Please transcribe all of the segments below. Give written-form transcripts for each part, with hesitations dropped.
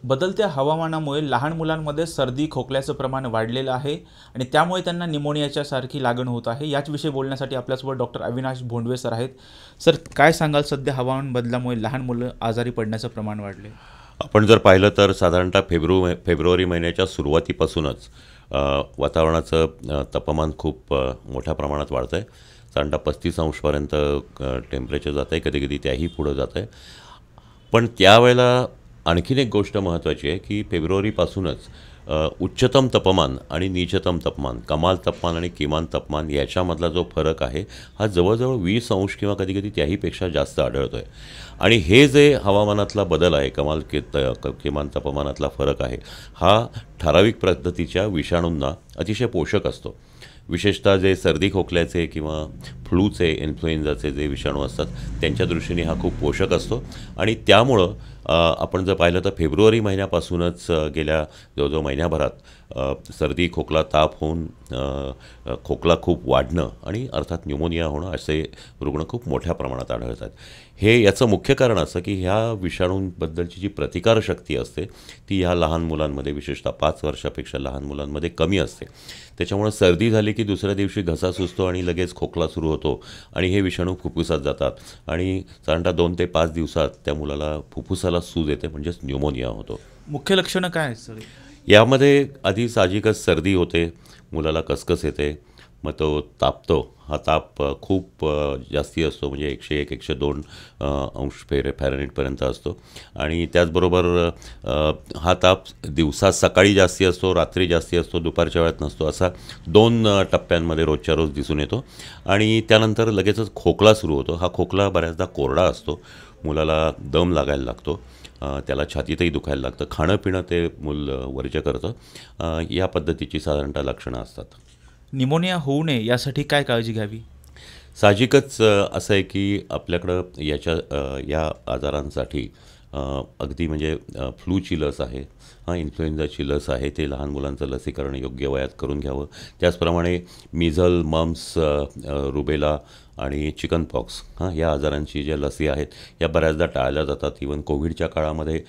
बदलत्या हवामानामुळे लहान मुलांमध्ये सर्दी खोकल्याचं प्रमाण वाढलेलं आहे आणि त्यामुळे त्यांना निमोनियाच्या सारखी लागण होत आहे. याच विषयी बोलण्यासाठी आपल्यासोबत डॉक्टर अविनाश भोंडवे सर आहेत. सर, काय सांगाल, सध्या हवामान बदलामुळे लहान मुलं आजारी पडण्याचं प्रमाण वाढले? आपण जर पाहिलं तर साधारणतः फेब्रुवारी महिन्याच्या सुरुवातीपासूनच वातावरणाचं तापमान खूप मोठ्या प्रमाणात वाढतं आहे. साधारणतः 35 अंशपर्यंत टेम्परेचर जातं आहे, कधी कधी त्याही पुढं जातं आहे. पण त्यावेळेला आणखीन एक गोष्ट महत्त्वाची आहे की फेब्रुवारीपासूनच उच्चतम तापमान आणि नीचतम तापमान, कमाल तापमान आणि किमान तापमान याच्यामधला जो फरक आहे हा जवळजवळ 20 अंश किंवा कधीकधी त्याहीपेक्षा जास्त आढळतो आहे. आणि हे जे हवामानातला बदल आहे, किमान तापमानातला फरक आहे, हा ठराविक पद्धतीच्या विषाणूंना अतिशय पोषक असतो. विशेषतः जे सर्दी खोकल्याचे किंवा फ्लूचे, इन्फ्लुएन्झाचे जे विषाणू असतात त्यांच्या दृष्टीने हा खूप पोषक असतो. आणि त्यामुळं आपण जर पाहिलं तर फेब्रुवारी महिन्यापासूनच गेल्या जवळजवळ महिन्याभरात सर्दी खोकला ताप होऊन खोकला खूप वाढणं आणि अर्थात न्यूमोनिया होणं असे रुग्ण खूप मोठ्या प्रमाणात आढळतात. हे याचं मुख्य कारण असं की ह्या विषाणूंबद्दलची जी प्रतिकारशक्ती असते ती ह्या लहान मुलांमध्ये, विशेषतः 5 वर्षापेक्षा लहान मुलांमध्ये कमी असते. त्याच्यामुळं सर्दी झाली की दुसऱ्या दिवशी घसा सुजतो आणि लगेच खोकला सुरू होतो आणि हे विषाणू फुफ्फुसात जातात आणि साधारणतः 2 ते 5 दिवसात त्या मुलाला फुफ्फुसाला सूज येते, म्हणजेच न्यूमोनिया होतो. मुख्य लक्षणं काय आहेत सर? यामध्ये आधी साहजिकच सर्दी होते, मुलाला कसकस येते, मग तो तापतो. हा ताप खूप जास्ती असतो, म्हणजे 101 102 अंश फॅरनहीटपर्यंत असतो. आणि त्याचबरोबर हा ताप दिवसात सकाळी जास्ती असतो, रात्री जास्ती असतो, दुपारच्या वेळात नसतो. असा 2 टप्प्यांमध्ये रोजच्या रोज दिसून येतो. आणि त्यानंतर लगेचच खोकला सुरू होतो. हा खोकला बऱ्याचदा कोरडा असतो, मुलाला दम लागायला लागतो, त्याला छातीतही दुखायला लागतं, खाणं पिणं ते मूल वर्ज करतं. या पद्धतीची साधारणतः लक्षणं असतात. निमोनिया होऊ नये यासाठी काय काळजी घ्यावी? साहजिकच असं आहे की आपल्याकडं या आजारांसाठी अगदी म्हणजे फ्लूची लस आहे, इन्फ्लुएन्झाची लस आहे, ते लहान मुलांचं लसीकरण योग्य वयात करून घ्यावं. त्याचप्रमाणे मिझल, मम्स, रुबेला आणि चिकनपॉक्स या आजारांची ज्या लसी आहेत या बऱ्याचदा टाळल्या जातात. इवन कोविडच्या काळामध्ये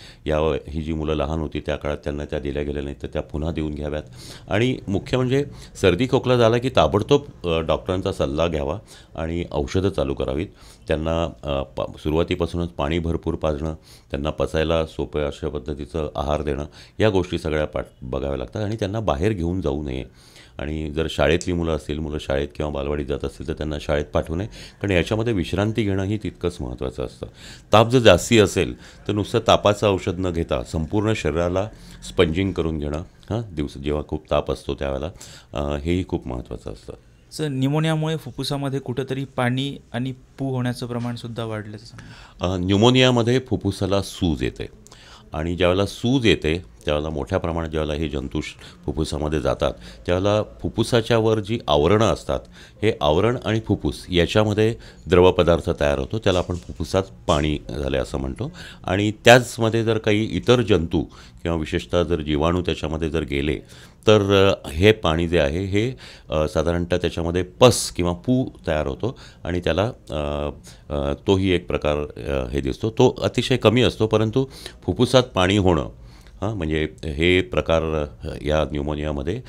ही जी मुलं लहान होती त्या काळात त्यांना त्या दिल्या गेल्या नाहीत, तर त्या पुन्हा देऊन घ्याव्यात. आणि मुख्य म्हणजे सर्दी खोकला झाला की ताबडतोब डॉक्टरांचा सल्ला घ्यावा आणि औषधं चालू करावीत. त्यांना सुरुवातीपासूनच पाणी भरपूर पाजणं, त्यांना पचायला सोपं अशा पद्धतीचं आहार देणं, या गोष्टी सगळ्या बघाव्या लागतात. आणि त्यांना बाहेर घेऊन जाऊ नये. आणि जर शाळेतली मुलं असतील, मुलं शाळेत किंवा बालवाडीत जात असतील तर त्यांना शाळेत पाठवू नये, कारण याच्यामध्ये विश्रांती घेणंही तितकंच महत्त्वाचं असतं. ताप जर जास्ती असेल तर नुसतं तापाचं औषध न घेता संपूर्ण शरीराला स्पंजिंग करून घेणं, जेव्हा खूप ताप असतो त्यावेळेला, हेही खूप महत्त्वाचं असतं. सर, निमोनियामुळे फुफ्फुसामध्ये कुठंतरी पाणी आणि पू होण्याचं प्रमाणसुद्धा वाढल्याचं सांगा. न्यूमोनियामध्ये फुफ्फुसाला सूज येते आणि ज्यावेळेला सूज येते त्यावेळेला मोठ्या प्रमाणात ज्यावेळेला हे जंतू फुफ्फुसामध्ये जातात त्यावेळेला फुफ्फुसाच्या वर जी आवरणं असतात, हे आवरण आणि फुफ्फुस याच्यामध्ये द्रवपदार्थ तयार होतो, त्याला आपण फुफ्फुसात पाणी झाले असं म्हणतो. आणि त्याचमध्ये जर काही इतर जंतू किंवा विशेषतः जर जीवाणू त्याच्यामध्ये जर गेले तर हे पाणी जे आहे हे साधारणतः त्याच्यामध्ये पस किंवा पू तयार होतो आणि त्याला तोही एक प्रकार हे दिसतो. तो अतिशय कमी असतो, परंतु फुफ्फुसात पाणी होणं म्हणजे हे प्रकार या न्यूमोनियामध्ये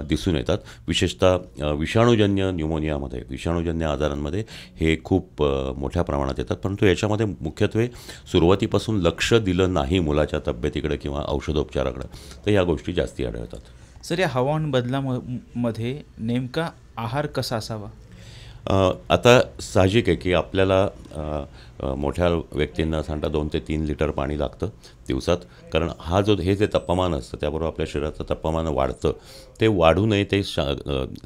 दिसून येतात. विशेषतः विषाणूजन्य न्यूमोनियामध्ये, विषाणूजन्य आजारांमध्ये हे खूप मोठ्या प्रमाणात येतात. परंतु याच्यामध्ये मुख्यत्वे सुरुवातीपासून लक्ष दिलं नाही मुलाच्या तब्येतीकडे किंवा औषधोपचाराकडे तर या गोष्टी जास्ती आढळतात. सर, या हवामान बदलामध्ये नेमका आहार कसा असावा? आता साहजिक आहे की आपल्याला मोठ्या व्यक्तींना साधारणतः 2 ते 3 लिटर पाणी लागतं दिवसात, कारण हे जे तापमान असतं त्याबरोबर आपल्या शरीराचं तापमान वाढतं. ते वाढू नये,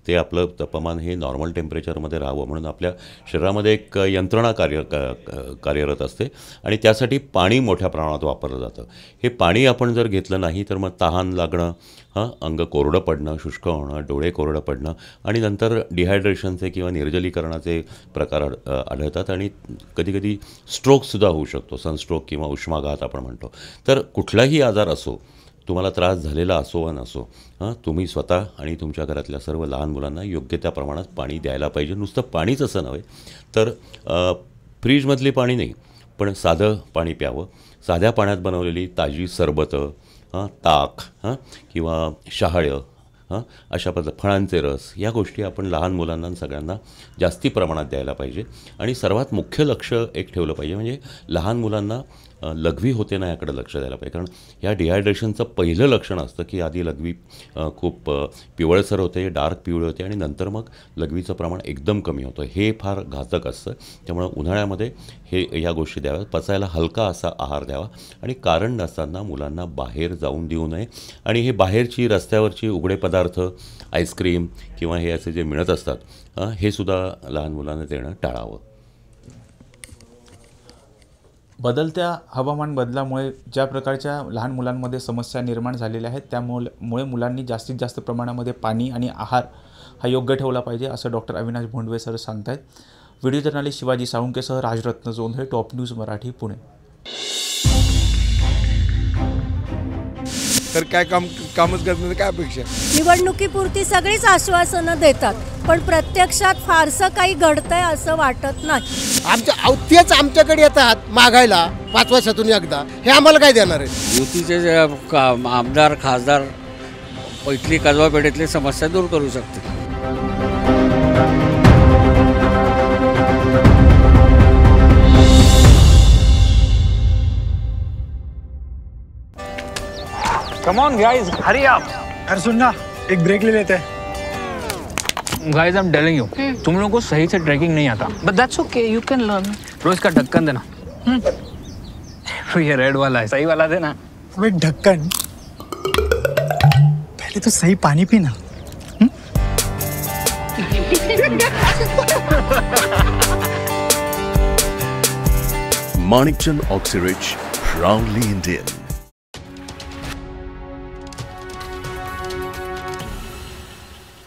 ते आपलं तापमान हे नॉर्मल टेम्परेचरमध्ये राहावं म्हणून आपल्या शरीरामध्ये एक यंत्रणा कार्यरत असते आणि त्यासाठी पाणी मोठ्या प्रमाणात वापरलं जातं. हे पाणी आपण जर घेतलं नाही तर मग तहान लागणं, अंग कोरडं पडणं, शुष्क होणं, डोळे कोरडं पडणं आणि नंतर डिहायड्रेशनचे किंवा निर्जलीकरणाचे प्रकार आढळतात आणि कधीकधी स्ट्रोकसुद्धा होऊ शकतो, सनस्ट्रोक किंवा उष्माघात आपण म्हणतो. तर कुठलाही आजार असो, तुम्हाला त्रास झालेला असो वा नसो, तुम्ही स्वतः आणि तुमच्या घरातल्या सर्व लहान मुलांना योग्य त्या प्रमाणात पाणी द्यायला पाहिजे. नुसतं पाणीच असं नव्हे तर फ्रीजमधली पाणी नाही, पण साधं पाणी प्यावं. साध्या पाण्यात बनवलेली ताजी सरबतं ताक किंवा शहाळं अशा फळांचे रस या गोष्टी आपण लहान मुलांना आणि सगळ्यांना जास्ती प्रमाणात द्यायला पाहिजे. आणि सर्वात मुख्य लक्ष एक ठेवलं पाहिजे म्हणजे लहान मुलांना लघवी होते ना याकडे लक्ष द्यायला पाहिजे. कारण या डिहायड्रेशनचं पहिलं लक्षण असतं की आधी लघवी खूप पिवळसर होते, डार्क पिवळे होते आणि नंतर मग लघवीचं प्रमाण एकदम कमी होतं. हे फार घातक असतं. त्यामुळं उन्हाळ्यामध्ये या गोष्टी द्याव्यात. पचायला हलका असा आहार द्यावा आणि कारण नसताना मुलांना बाहेर जाऊन देऊ नये. आणि हे बाहेरची रस्त्यावरची उघडे पदार्थ, आईस्क्रीम किंवा हे असे जे मिळत असतात हे सुद्धा लहान मुलांना देणं टाळावं. बदलत्या हवामान बदलामुळे ज्या प्रकारच्या लहान मुलांमध्ये समस्या निर्माण झालेल्या आहेत त्यामुळे मुलांनी जास्तीत जास्त प्रमाणामध्ये पाणी आणि आहार हा योग्य ठेवला पाहिजे असं डॉक्टर अविनाश भोंडवे सर सांगत आहेत. व्हिडिओ जर्नलिस्ट शिवाजी साळुंकेसह राजरत्न जोंधळे, टॉप न्यूज मराठी, पुणे. तर काय कामच करण्याची काय अपेक्षा? निवडणुकीपुरती सगळीच आश्वासनं देतात पण प्रत्यक्षात फारसं काही घडतंय असं वाटत नाही. तेच आमच्याकडे येतात मागायला 5 वर्षातून एकदा. हे आम्हाला काय देणार आहे? युतीचे जे आमदार खासदार इथली कसबा पेठेतली समस्या दूर करू शकते. Come on guys, hurry up. अरे सुन ना, एक ब्रेक ले लेते हैं. Guys, I'm telling you, तुम लोगों को सही से ट्रैकिंग नहीं आता. But that's okay, you can learn. रोज का ढक्कन देना. ये रेड वाला है, सही वाला देना. अबे ढक्कन, पहले तो सही पानी पीना. Manikchand Oxyrich, proudly Indian.